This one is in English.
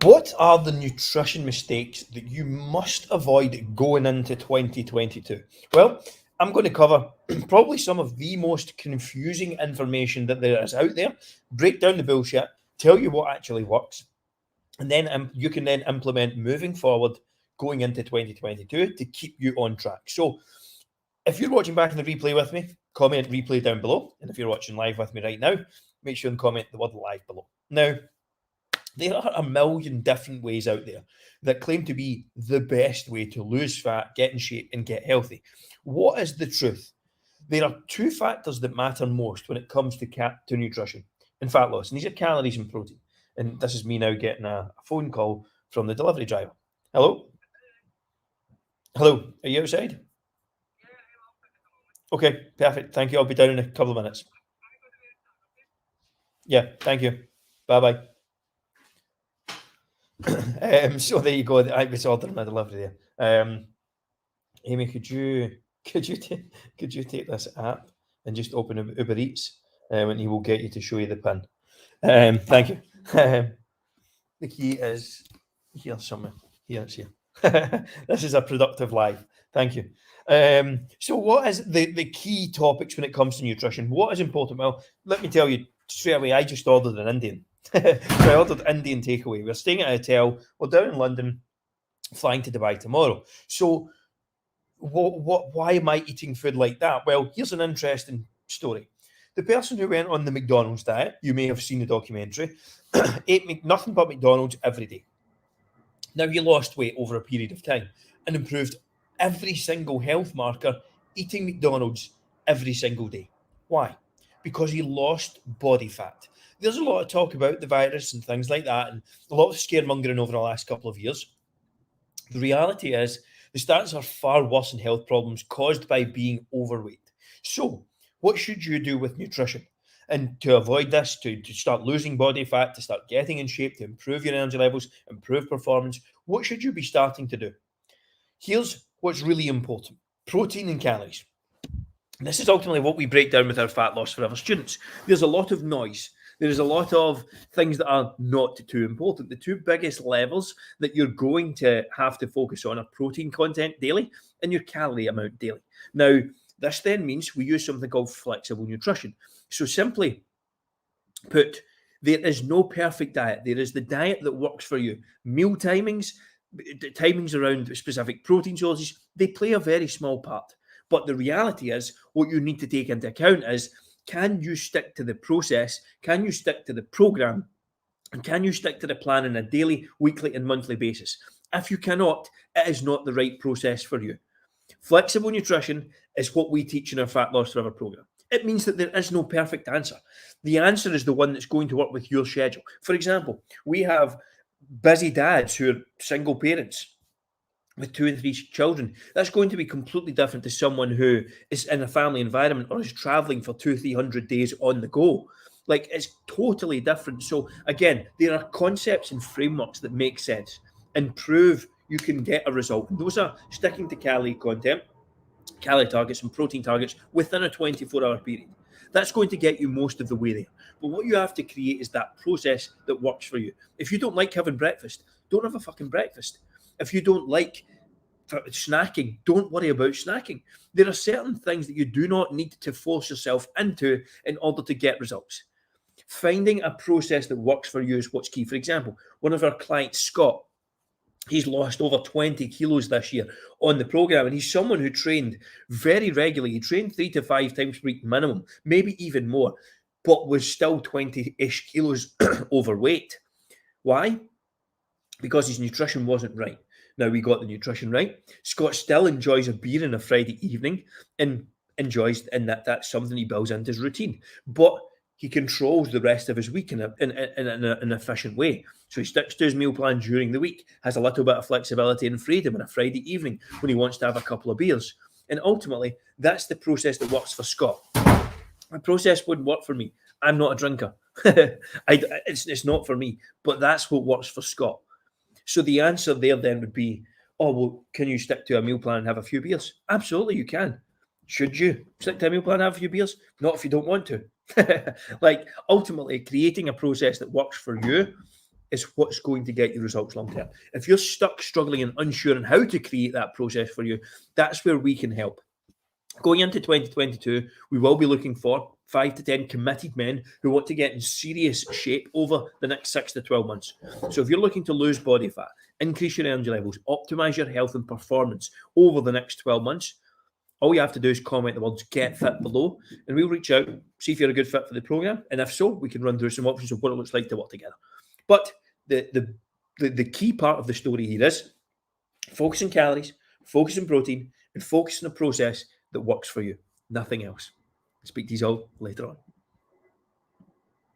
What are the nutrition mistakes that you must avoid going into 2022? Well, I'm going to cover probably some of the most confusing information that there is out there, break down the bullshit, tell you what actually works, and then you can then implement moving forward going into 2022 to keep you on track. So, if you're watching back in the replay with me, comment replay down below. And if you're watching live with me right now, make sure and comment the word live below. Now, there are a million different ways out there that claim to be the best way to lose fat, get in shape, and get healthy. What is the truth? There are two factors that matter most when it comes to nutrition and fat loss, and these are calories and protein. And this is me now getting a phone call from the delivery driver. Hello? Hello, are you outside? Okay, perfect. Thank you. I'll be down in a couple of minutes. Yeah, thank you. Bye bye. So there you go. I was ordering my delivery there. Amy, could you take this app and just open Uber Eats, and he will get you to show you the pin. Thank you. The key is here somewhere. Here it's here. This is a productive live. Thank you. So what is the key topics when it comes to nutrition? What is important? Well, let me tell you straight away, I just ordered an Indian. So I ordered Indian takeaway. We're staying at a hotel. We're down in London, flying to Dubai tomorrow. So why am I eating food like that? Well, here's an interesting story. The person who went on the McDonald's diet, you may have seen the documentary, ate nothing but McDonald's every day. Now he lost weight over a period of time and improved every single health marker eating McDonald's every single day. Why? Because he lost body fat. There's a lot of talk about the virus and things like that, and a lot of scaremongering over the last couple of years. The reality is the stats are far worse in health problems caused by being overweight. So, what should you do with nutrition? And to avoid this, to start losing body fat, to start getting in shape, to improve your energy levels, improve performance, what should you be starting to do? Here's what's really important: protein and calories. And this is ultimately what we break down with our Fat Loss Forever students. There's a lot of noise. There's a lot of things that are not too important. The two biggest levels that you're going to have to focus on are protein content daily and your calorie amount daily. Now, this then means we use something called flexible nutrition. So simply put, there is no perfect diet. There is the diet that works for you. Meal timings around specific protein sources, they play a very small part. But the reality is, what you need to take into account is, can you stick to the process? Can you stick to the program? And can you stick to the plan on a daily, weekly, and monthly basis? If you cannot, it is not the right process for you. Flexible nutrition is what we teach in our Fat Loss Forever program. It means that there is no perfect answer. The answer is the one that's going to work with your schedule. For example, we have busy dads who are single parents with 2 and 3 children. That's going to be completely different to someone who is in a family environment or is traveling for 200-300 days on the go. Like, it's totally different. So again, there are concepts and frameworks that make sense and prove you can get a result. And those are sticking to calorie content, calorie targets, and protein targets within a 24-hour period. That's going to get you most of the way there. But what you have to create is that process that works for you. If you don't like having breakfast, don't have a fucking breakfast. If you don't like snacking, don't worry about snacking. There are certain things that you do not need to force yourself into in order to get results. Finding a process that works for you is what's key. For example, one of our clients, Scott, he's lost over 20 kilos this year on the program, and he's someone who trained very regularly. He trained 3 to 5 times per week minimum, maybe even more, but was still 20-ish kilos overweight. Why? Because his nutrition wasn't right. Now we got the nutrition right. Scott still enjoys a beer on a Friday evening and that's something he builds into his routine. But he controls the rest of his week in an efficient way. So he sticks to his meal plan during the week, has a little bit of flexibility and freedom on a Friday evening when he wants to have a couple of beers. And ultimately, that's the process that works for Scott. My process wouldn't work for me. I'm not a drinker. It's not for me, but that's what works for Scott. So the answer there then would be, oh, well, can you stick to a meal plan and have a few beers? Absolutely, you can. Should you stick to a meal plan and have a few beers? Not if you don't want to. Like, ultimately, creating a process that works for you is what's going to get you results long term. If you're stuck, struggling, and unsure on how to create that process for you, that's where we can help. Going into 2022, we will be looking for 5 to 10 committed men who want to get in serious shape over the next 6 to 12 months. So if you're looking to lose body fat, increase your energy levels, optimize your health and performance over the next 12 months, all you have to do is comment the words "get fit" below, and we'll reach out, see if you're a good fit for the program, and if so, we can run through some options of what it looks like to work together. But the key part of the story here is focus on calories, focus on protein, and focus on a process that works for you. Nothing else. Speak to you all later on.